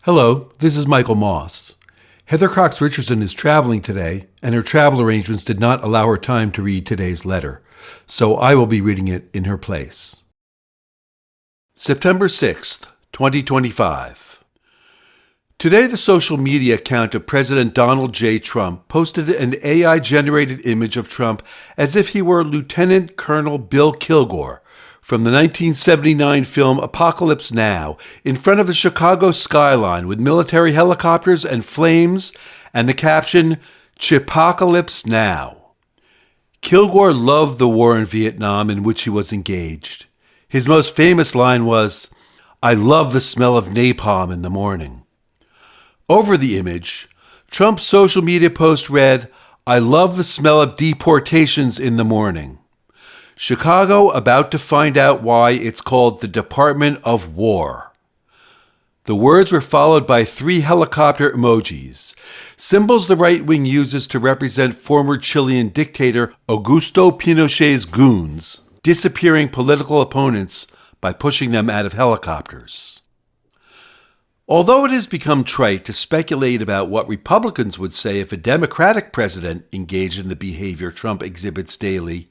Hello, this is Michael Moss. Heather Cox Richardson is traveling today, and her travel arrangements did not allow her time to read today's letter, so I will be reading it in her place. September 6th, 2025. Today, the social media account of President Donald J. Trump posted an AI-generated image of Trump as if he were Lieutenant Colonel Bill Kilgore from the 1979 film Apocalypse Now, in front of the Chicago skyline with military helicopters and flames and the caption, "Chipocalypse Now." Kilgore loved the war in Vietnam in which he was engaged. His most famous line was, "I love the smell of napalm in the morning." Over the image, Trump's social media post read, "I love the smell of deportations in the morning. Chicago about to find out why it's called the Department of War." The words were followed by 3 helicopter emojis, symbols the right wing uses to represent former Chilean dictator Augusto Pinochet's goons, disappearing political opponents by pushing them out of helicopters. Although it has become trite to speculate about what Republicans would say if a Democratic president engaged in the behavior Trump exhibits daily,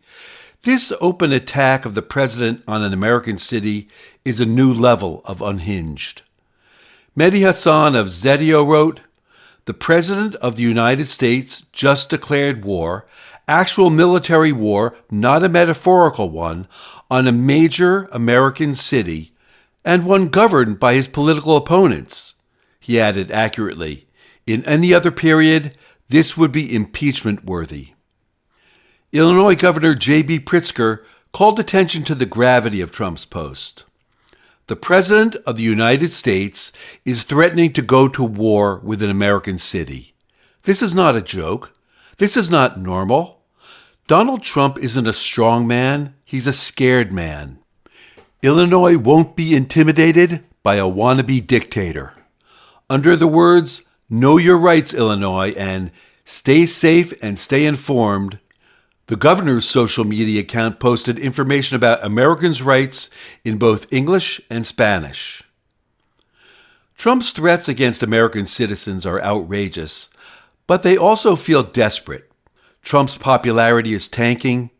this open attack of the president on an American city is a new level of unhinged. Mehdi Hassan of Zedio wrote, "The President of the United States just declared war, actual military war, not a metaphorical one, on a major American city, and one governed by his political opponents." He added accurately, "In any other period, this would be impeachment-worthy." Illinois Governor J.B. Pritzker called attention to the gravity of Trump's post. The President of the United States is threatening to go to war with an American city. This is not a joke. This is not normal. Donald Trump isn't a strong man. He's a scared man. Illinois won't be intimidated by a wannabe dictator. Under the words, "Know your rights, Illinois," and "Stay safe and stay informed," the governor's social media account posted information about Americans' rights in both English and Spanish. Trump's threats against American citizens are outrageous, but they also feel desperate. Trump's popularity is tanking,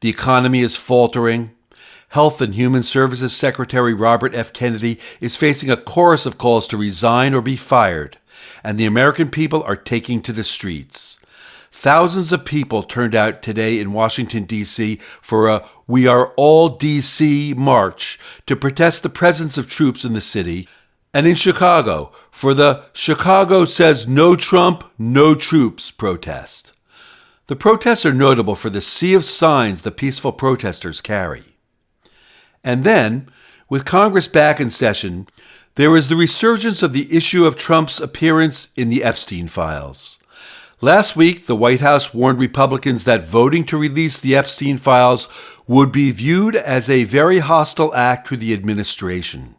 the economy is faltering, Health and Human Services Secretary Robert F. Kennedy is facing a chorus of calls to resign or be fired, and the American people are taking to the streets. Thousands of people turned out today in Washington, D.C. for a "We Are All D.C." march to protest the presence of troops in the city, and in Chicago for the "Chicago Says No Trump, No Troops" protest. The protests are notable for the sea of signs the peaceful protesters carry. And then, with Congress back in session, there is the resurgence of the issue of Trump's appearance in the Epstein files. Last week, the White House warned Republicans that voting to release the Epstein files would be viewed as a very hostile act to the administration.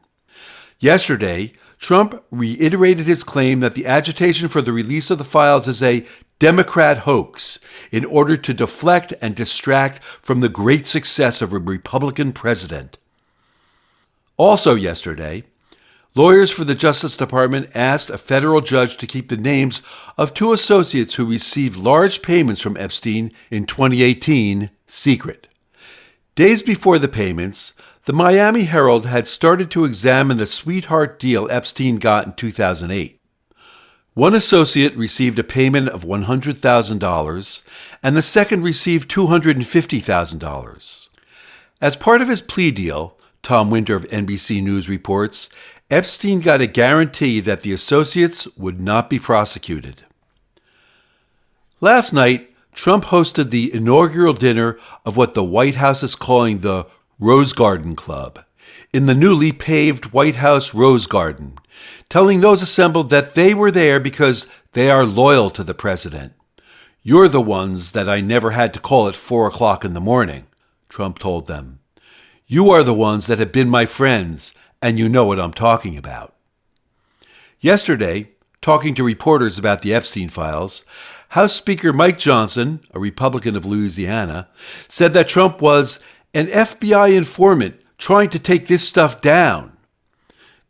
Yesterday, Trump reiterated his claim that the agitation for the release of the files is a Democrat hoax in order to deflect and distract from the great success of a Republican president. Also yesterday, lawyers for the Justice Department asked a federal judge to keep the names of 2 associates who received large payments from Epstein in 2018 secret. Days before the payments, the Miami Herald had started to examine the sweetheart deal Epstein got in 2008. One associate received a payment of $100,000, and the second received $250,000. As part of his plea deal, Tom Winter of NBC News reports, Epstein got a guarantee that the associates would not be prosecuted. Last night, Trump hosted the inaugural dinner of what the White House is calling the Rose Garden Club, in the newly paved White House Rose Garden, telling those assembled that they were there because they are loyal to the president. "You're the ones that I never had to call at 4 o'clock in the morning," Trump told them. "You are the ones that have been my friends, and you know what I'm talking about." Yesterday, talking to reporters about the Epstein files, House Speaker Mike Johnson, a Republican of Louisiana, said that Trump was an FBI informant trying to take this stuff down.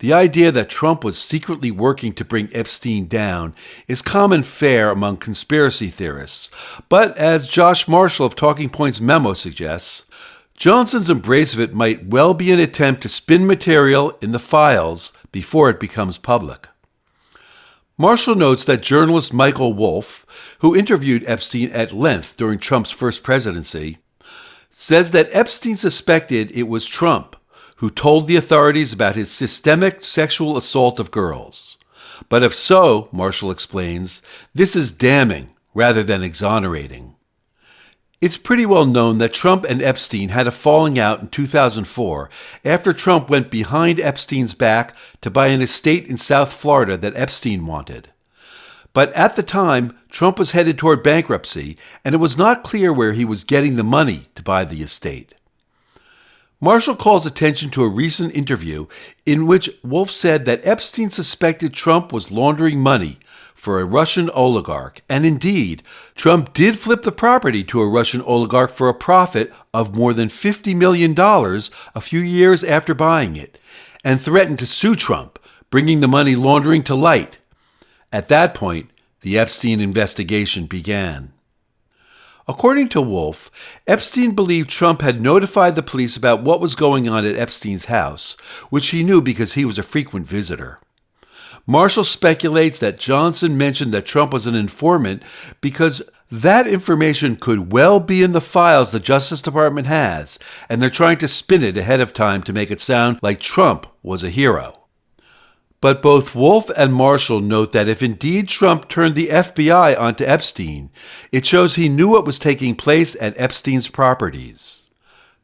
The idea that Trump was secretly working to bring Epstein down is common fare among conspiracy theorists, but as Josh Marshall of Talking Points Memo suggests, Johnson's embrace of it might well be an attempt to spin material in the files before it becomes public. Marshall notes that journalist Michael Wolff, who interviewed Epstein at length during Trump's first presidency, says that Epstein suspected it was Trump who told the authorities about his systemic sexual assault of girls. But if so, Marshall explains, this is damning rather than exonerating. It's pretty well known that Trump and Epstein had a falling out in 2004 after Trump went behind Epstein's back to buy an estate in South Florida that Epstein wanted. But at the time, Trump was headed toward bankruptcy, and it was not clear where he was getting the money to buy the estate. Marshall calls attention to a recent interview in which Wolff said that Epstein suspected Trump was laundering money for a Russian oligarch, and indeed, Trump did flip the property to a Russian oligarch for a profit of more than $50 million a few years after buying it, and threatened to sue Trump, bringing the money laundering to light. At that point, the Epstein investigation began. According to Wolff, Epstein believed Trump had notified the police about what was going on at Epstein's house, which he knew because he was a frequent visitor. Marshall speculates that Johnson mentioned that Trump was an informant because that information could well be in the files the Justice Department has, and they're trying to spin it ahead of time to make it sound like Trump was a hero. But both Wolff and Marshall note that if indeed Trump turned the FBI onto Epstein, it shows he knew what was taking place at Epstein's properties.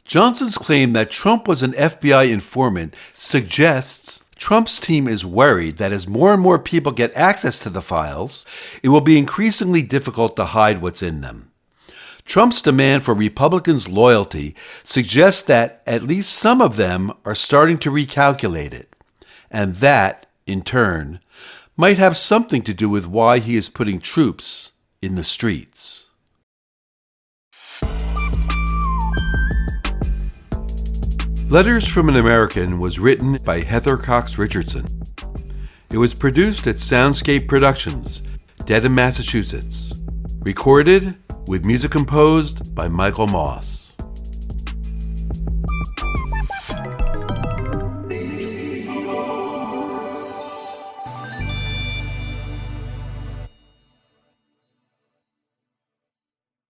Johnson's claim that Trump was an FBI informant suggests Trump's team is worried that as more and more people get access to the files, it will be increasingly difficult to hide what's in them. Trump's demand for Republicans' loyalty suggests that at least some of them are starting to recalculate it, and that, in turn, might have something to do with why he is putting troops in the streets. Letters from an American was written by Heather Cox Richardson. It was produced at Soundscape Productions, Dedham, Massachusetts. Recorded with music composed by Michael Moss.